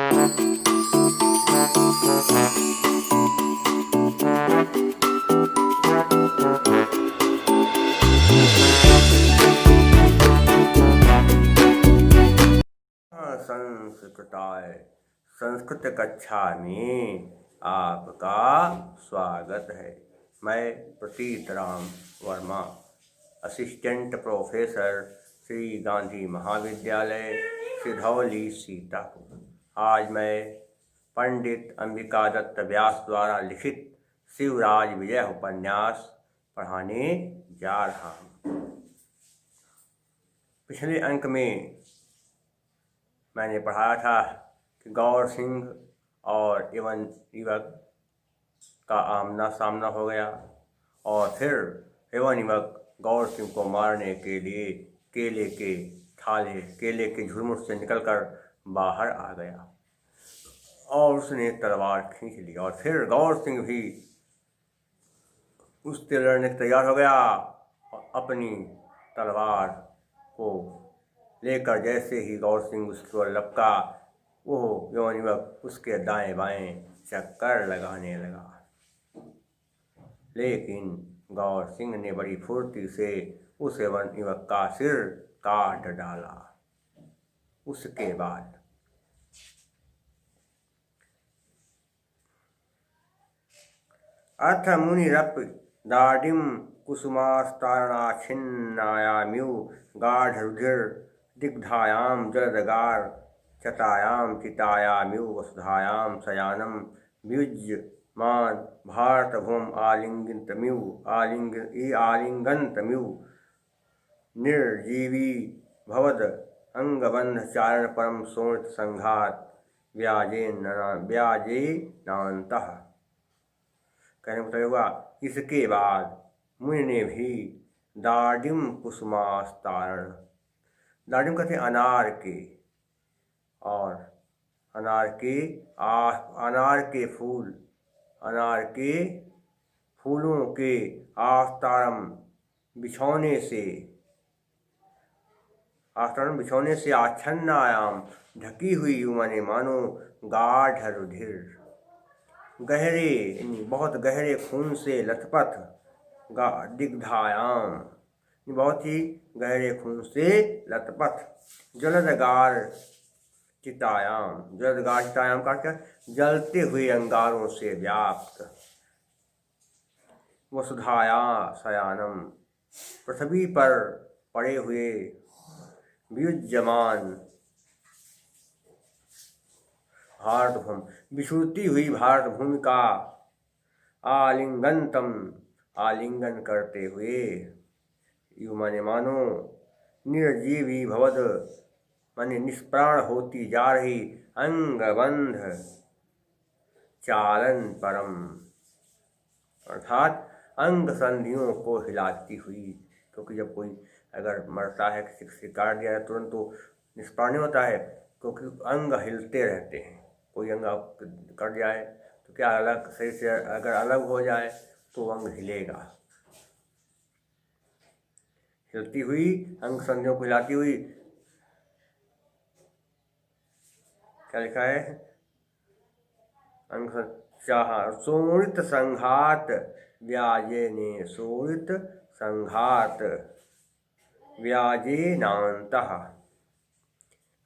संस्कृताय संस्कृत कक्षा में आपका स्वागत है। मैं प्रतीत राम वर्मा, असिस्टेंट प्रोफेसर, श्री गांधी महाविद्यालय, सिधौली, सीतापुर। आज मैं पंडित अंबिका दत्त व्यास द्वारा लिखित शिवराज विजय उपन्यास पढ़ाने जा रहा हूँ। पिछले अंक में मैंने पढ़ाया था कि गौर सिंह और युवक का आमना सामना हो गया और फिर युवक गौर सिंह को मारने के लिए केले के झुरमुट से निकलकर बाहर आ गया और उसने तलवार खींच ली और फिर गौर सिंह भी उससे लड़ने तैयार हो गया और अपनी तलवार को लेकर जैसे ही गौर सिंह उसको लपका, वो युवक उसके दाएं बाएं चक्कर लगाने लगा। लेकिन गौर सिंह ने बड़ी फुर्ती से उस युवक का सिर काट डाला। उसके बाद अथ मुनिरप दाडिम कुसुमास्तारणा छिन्नायाम्यु गाढ़रुधिर दिग्धायां जलदगार चतायां चितायाम्यु वसुधायां शयानं वियुज्यमान भारतभूम आलिंगन्तम्यु निर्जीवी भवद अंगबंध चारण परम शोणित संघात व्याजेनान्तः। कहने मतलब हुआ, इसके बाद मुनि ने भी दाडिम कुसुमास्तारण, दाडिम कहते अनार के, और अनार के फूलों के आस्तारम बिछौने से आच्छन्नायाम ढकी हुई माने मानो गाढ़ रुधिर गहरे बहुत गहरे खून से लथपथ दिग्धायाम बहुत ही गहरे खून से लथपथ जलदगार चितायाम का क्या, जलते हुए अंगारों से व्याप्त वसुधाया शयानम पृथ्वी पर पड़े हुए वियुज्यमान भारतभूमि विछुड़ती हुई भारतभूमि का आलिंगन करते हुए यू माने मानो निर्जीवी भवद माने निष्प्राण होती जा रही अंगबंध चालन परम अर्थात अंग संधियों को हिलाती हुई, क्योंकि जब कोई अगर मरता है, किसी से काट दिया है, तुरंत तो निष्प्राण होता है, क्योंकि अंग हिलते रहते हैं। कोई अंग कट जाए तो क्या अलग शरीर से अगर अलग हो जाए तो अंग हिलेगा। हिलती हुई अंग संधियों को हिलाती हुई, क्या लिखा है, अंग चाह शोणित संघात व्याजेनान्तः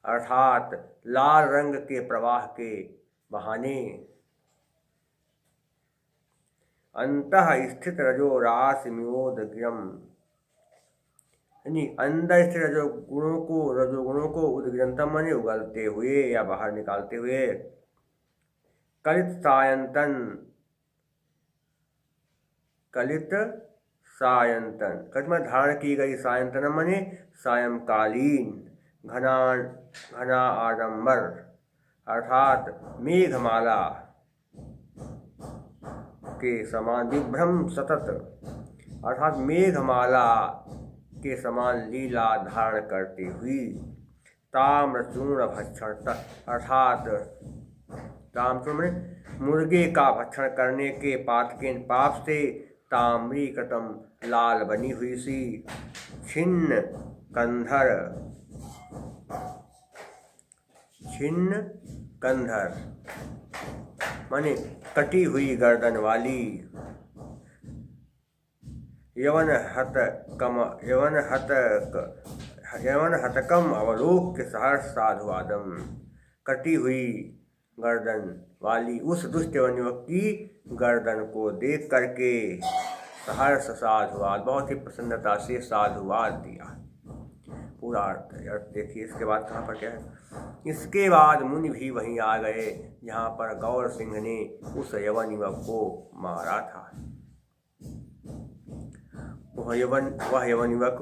अर्थात लाल रंग के प्रवाह के बहाने अंतः स्थित रजो राशिम्योदग्रम, यानी अंदर स्थित रजोगुणों को उदग्रंतम माने उगलते हुए या बाहर निकालते हुए कलित सायंतन में धारण की गई सायंतन माने सायंकालीन घना आडंबर अर्थात मेघमाला के समान विभ्रम सतत अर्थात मेघमाला के समान लीला धारण करती हुई ताम्रचूर्ण भक्षण अर्थात ताम्रचूर्ण मुर्गे का भक्षण करने के पाप से ताम्रीकृतम लाल बनी हुई सी छिन्न कंधर माने कटी हुई गर्दन वाली, यवन हतकम अवलोक्य सहर्ष साधुवादम, कटी हुई गर्दन वाली उस दुष्ट यवन युवक की गर्दन को देख करके सहर्ष साधुवाद, बहुत ही प्रसन्नता से साधुवाद दिया। पूरा अर्थ देखिए। इसके बाद कहाँ पर क्या है? इसके बाद मुनि भी वहीं आ गए जहाँ पर गौर सिंह ने उस यवन युवक को मारा था। वह यवन युवक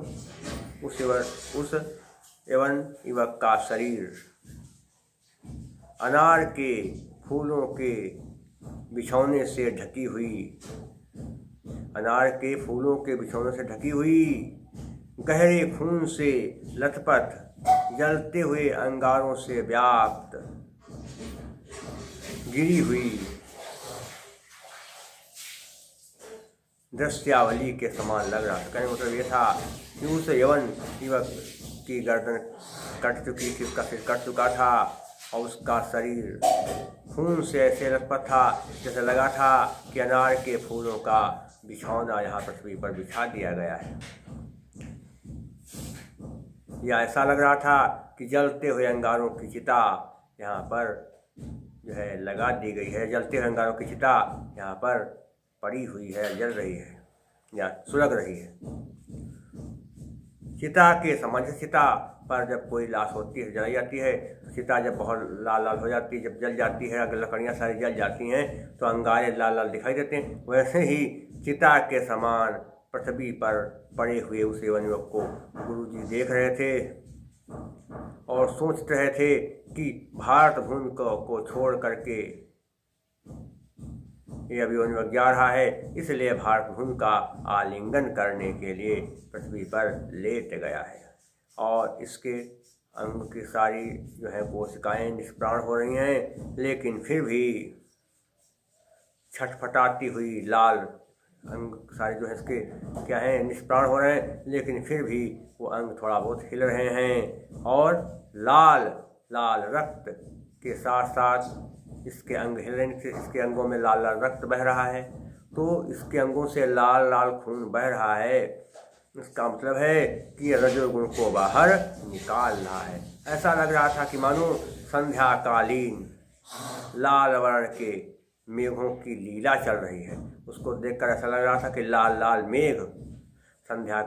उस यवन युवक का शरीर अनार के फूलों के बिछौने से ढकी हुई, अनार के फूलों के बिछौने से ढकी हुई, गहरे खून से लथपथ, जलते हुए अंगारों से व्याप्त, गिरी हुई दृश्यावली के समान लग रहा था। कहने मतलब ये था कि उस यवन युवक की गर्दन कट चुकी थी, उसका सिर कट चुका था और उसका शरीर खून से ऐसे लथपथ था जैसे लगा था कि अनार के फूलों का बिछौना यहाँ पृथ्वी पर बिछा दिया गया है, या ऐसा लग रहा था कि जलते हुए अंगारों की चिता यहाँ पर जो है लगा दी गई है, जलते हुए अंगारों की चिता यहाँ पर पड़ी हुई है, जल रही है या सुलग रही है। चिता के समान, चिता पर जब कोई लाश होती है, जलाई जाती है, चिता जब बहुत लाल लाल हो जाती है, जब जल जाती है, अगर लकड़ियाँ सारी जल जाती हैं तो अंगारे लाल लाल दिखाई देते हैं। वैसे ही चिता के समान पृथ्वी पर पड़े हुए उस यवन युवक को गुरुजी देख रहे थे और सोच रहे थे कि भारत भूमि को छोड़ करके ये अभी युवक जा रहा है, इसलिए भारत भूमि का आलिंगन करने के लिए पृथ्वी पर लेट गया है और इसके अंग की सारी जो है कोशिकाएं निष्प्राण हो रही हैं, लेकिन फिर भी छटपटाती हुई लाल अंग सारे जो है इसके क्या है निष्प्राण हो रहे हैं, लेकिन फिर भी वो अंग थोड़ा बहुत हिल रहे हैं और लाल लाल रक्त के साथ साथ इसके अंग हिल रहे हैं, इसके अंगों में लाल लाल रक्त बह रहा है। तो इसके अंगों से लाल लाल खून बह रहा है, इसका मतलब है कि रजोगुण को बाहर निकाल रहा है। ऐसा लग रहा था कि मानो संध्याकालीन लाल वर्ण के मेघों की लीला चल रही है। उसको देखकर ऐसा लग रहा था कि लाल लाल मेघ संध्या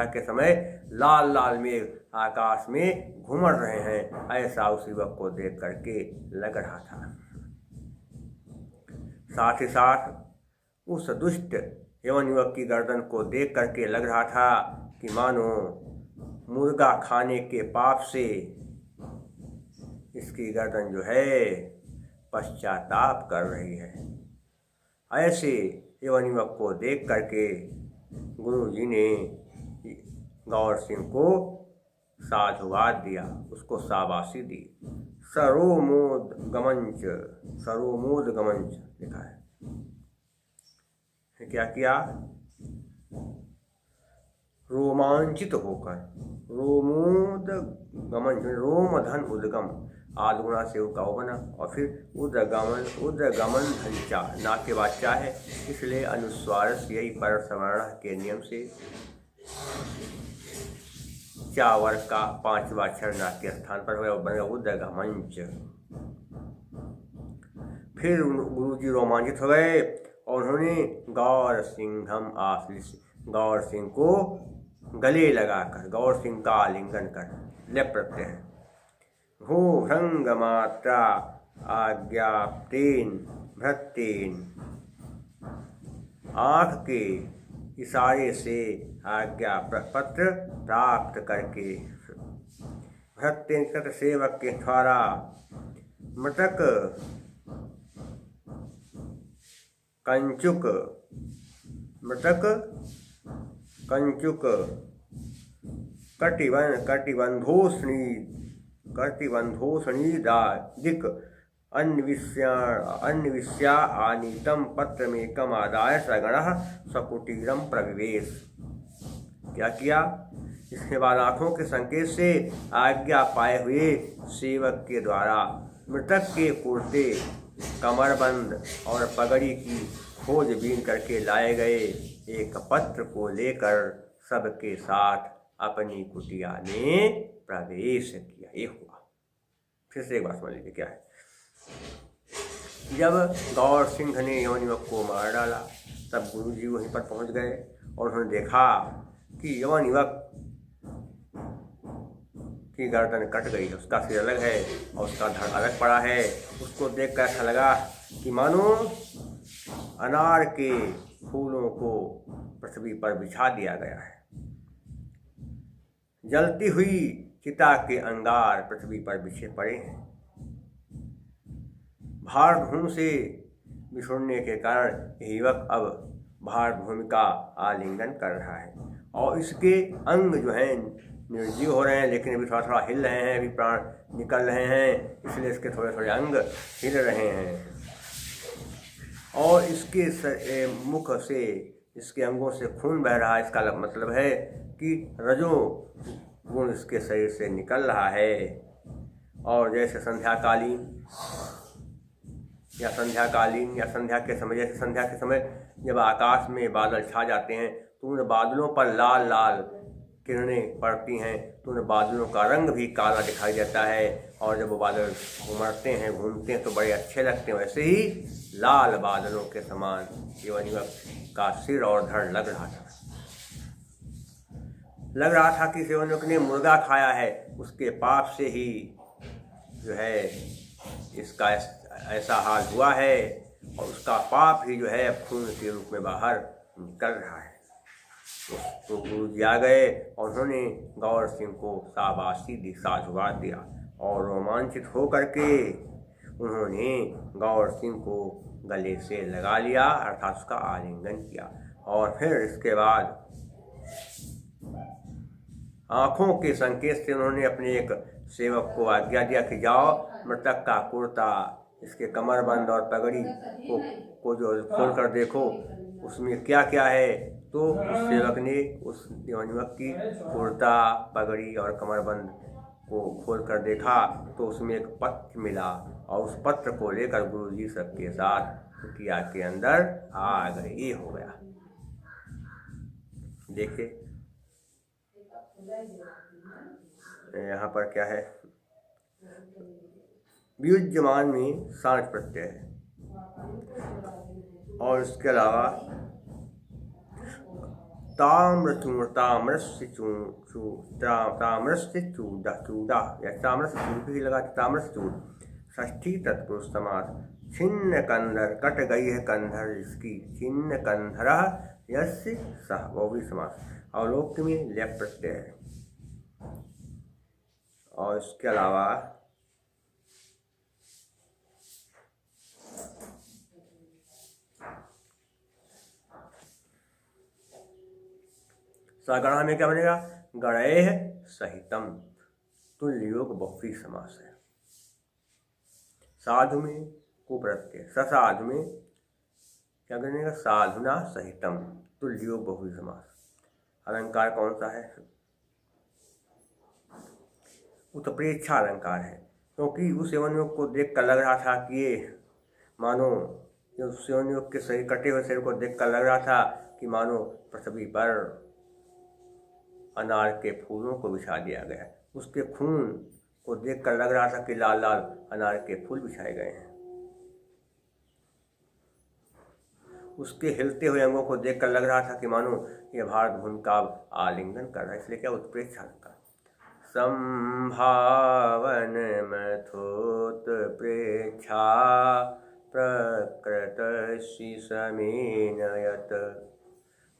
के समय लाल लाल मेघ आकाश में घूमड़ रहे हैं, ऐसा उस युवक को देख करके लग रहा था। साथ ही साथ उस दुष्ट यवन युवक की गर्दन को देख करके लग रहा था कि मानो मुर्गा खाने के पाप से इसकी गर्दन जो है पश्चाताप कर रही है। ऐसे यवन युवक को देख करके गुरुजी ने गौर सिंह को साधुवाद दिया, उसको शाबाशी दी। सरोमोद गमंच लिखा है। क्या किया? रोमांचित होकर, रोमोद गमन, रोम धन उद्गम, आदगुणा से उकाव बना और फिर उद्गमन धनचा, ना के वाचा है, इसलिए अनुस्वार यही पर सवर्ण के नियम से चावर का 5वां अक्षर ना के स्थान पर हुआ, बनेगा उद्गमंच। फिर गुरुजी रोमांचित हो गए और उन्होंने गौर सिंह को गले लगाकर गौर सिंह का आलिंगन कर ले प्रत्यय भू भृंग मात्रा आज्ञाप्तेन भृत्येन, आँख के इशारे से आज्ञा पत्र प्राप्त करके भृत्येन कृत सेवक के द्वारा मृतक कंचुक कटिबंधोष्णीदादिक अन्विष्या आनीतम पत्रमेकम आदाय सगणः सकुटीरम प्रविवेश। क्या किया इसके बाद आँखों के संकेत से आज्ञा पाए हुए सेवक के द्वारा मृतक के कुर्ते, कमरबंद और पगड़ी की खोजबीन करके लाए गए एक पत्र को लेकर सबके साथ अपनी कुटिया में प्रवेश किया। ये हुआ। फिर से एक बात समझ लीजिए क्या है। जब गौर सिंह ने यवन युवक को मार डाला तब गुरुजी वहीं पर पहुंच गए और उन्होंने देखा कि यवन युवक की गर्दन कट गई, उसका सिर अलग है और उसका धड़ अलग पड़ा है। उसको देख कर ऐसा लगा कि मानो अनार के फूलों को पृथ्वी पर बिछा दिया गया है। जलती हुई चिता के अंगार पृथ्वी पर बिछे पड़े हैं। भार धूम से बिछुड़ने के कारण युवक अब भार भूमि का आलिंगन कर रहा है और इसके अंग जो हैं निर्जीव हो रहे हैं, लेकिन अभी थोड़ा थोड़ा हिल रहे हैं, अभी प्राण निकल रहे हैं, इसलिए इसके थोड़े थोड़े अंग हिल रहे हैं और इसके मुख से, इसके अंगों से खून बह रहा है। इसका मतलब है कि रजो गुण इसके शरीर से निकल रहा है। और जैसे संध्याकालीन या संध्या के समय, जैसे संध्या के समय जब आकाश में बादल छा जाते हैं तो उन बादलों पर लाल लाल किरणें पड़ती हैं तो उन बादलों का रंग भी काला दिखाई देता है और जब वो बादल उमड़ते हैं, घूमते हैं तो बड़े अच्छे लगते हैं। वैसे ही लाल बादलों के समान यवन युवक का सिर और धड़ लग रहा था कि यवन युवक ने मुर्गा खाया है। उसके पाप से ही जो है इसका ऐसा हाल हुआ है और उसका पाप ही जो है खून के रूप में बाहर निकल रहा है। तो गुरु जी आ गए और उन्होंने गौर सिंह को शाबाशी दी, साधुवाद दिया और रोमांचित हो करके उन्होंने गौर सिंह को गले से लगा लिया, अर्थात उसका आलिंगन किया। और फिर इसके बाद आँखों के संकेत से उन्होंने अपने एक सेवक को आज्ञा दिया कि जाओ मृतक का कुर्ता, इसके कमरबंद और पगड़ी को जो खोल कर देखो उसमें क्या क्या है। तो उस सेवक ने उस यवन युवक की कुर्ता, पगड़ी और कमरबंद को खोल कर देखा तो उसमें एक पत्र मिला और उस पत्र को लेकर गुरुजी सबके साथ कुटिया के अंदर आ गए। ये हो गया। देखिए यहाँ पर क्या है, व्युज्यमान में साँच प्रत्यय है और इसके अलावा ताम्रस्य चूड़ा या ताम्रस्य चूड़ भी लगा, ताम्रस्य चूड़ षष्ठी तत्पुरुष समास। छिन्न कंधर, कट गई है कंधर इसकी, छिन्न कंधर यस्य सह, वो भी समास। अवलोक में लेप प्रत्यय है। और इसके अलावा सगणा में क्या बनेगा, गणेह सहितम, तुल्य योग बहुव्रीहि समास है। साधु में कुप्रत्यय, ससाधु में क्या बनेगा, साधुना सहितम, तुल्य योग बहुव्रीहि समास। अलंकार कौन सा है, उत्प्रेक्षा अलंकार है, क्योंकि उस यवन युवक को देख कर लग रहा था कि ये मानो, उस यवन युवक के शरीर, कटे हुए शरीर को देख कर लग रहा था कि मानो पृथ्वी पर अनार के फूलों को बिछा दिया गया। उसके खून को देखकर लग रहा था कि लाल लाल अनार के फूल बिछाए गए हैं। उसके हिलते हुए अंगों को देखकर लग रहा था कि मानो ये भारत भूमि का आलिंगन कर रहा है। इसलिए क्या उत्प्रेक्षा का संभावन मथोत प्रेक्षा प्रकृत समीनयत।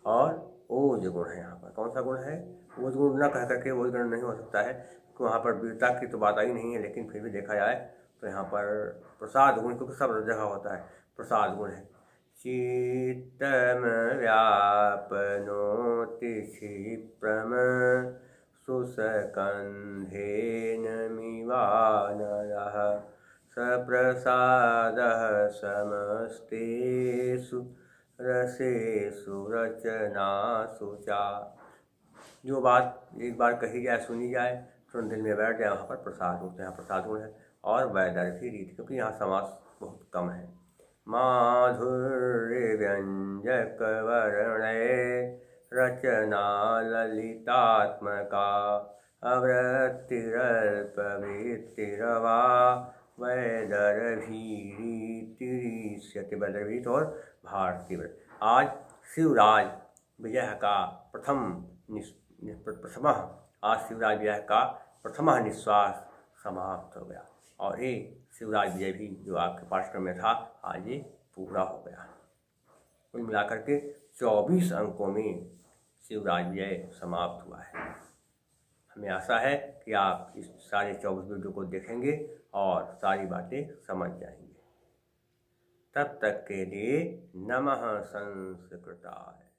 और ओज गुण है यहाँ पर। कौन सा गुण है, ओज गुण न कह करके ओज गुण नहीं हो सकता है, तो वहाँ पर वीरता की तो बात आई नहीं है, लेकिन फिर भी देखा जाए तो यहाँ पर प्रसाद गुण, क्योंकि सब जगह होता है प्रसाद गुण है। चित्तम व्यापनोति क्षिप्रम सुसकंधेन मिवानरः सप्रसादः समस्तेषु रसेषु रचनासु च। जो बात एक बार कही जाए सुनी जाए तुरंत दिल में बैठ जाए, वहाँ पर प्रसाद होते हैं, प्रसाद गुण है। और वैदर्भी रीति, क्योंकि यहाँ समास बहुत कम है। माधुर्य व्यंजक वर्णय रचना ललितात्मका अवृत्तिरल्पवृत्तिरवा वैदर्भीरीतिरीष्यते। वैदर्भी और भारती। आज शिवराज विजय का आज शिवराज विजय का प्रथम निश्वास समाप्त हो गया, और ये शिवराज विजय भी जो आपके पाठ्यक्रम में था आज ये पूरा हो गया। कुल मिलाकर के 24 अंकों में शिवराज विजय समाप्त हुआ है। हमें आशा है कि आप इस सारे 24 वीडियो को देखेंगे और सारी बातें समझ जाएंगे। तब तक के लिए नमः संस्कृताय।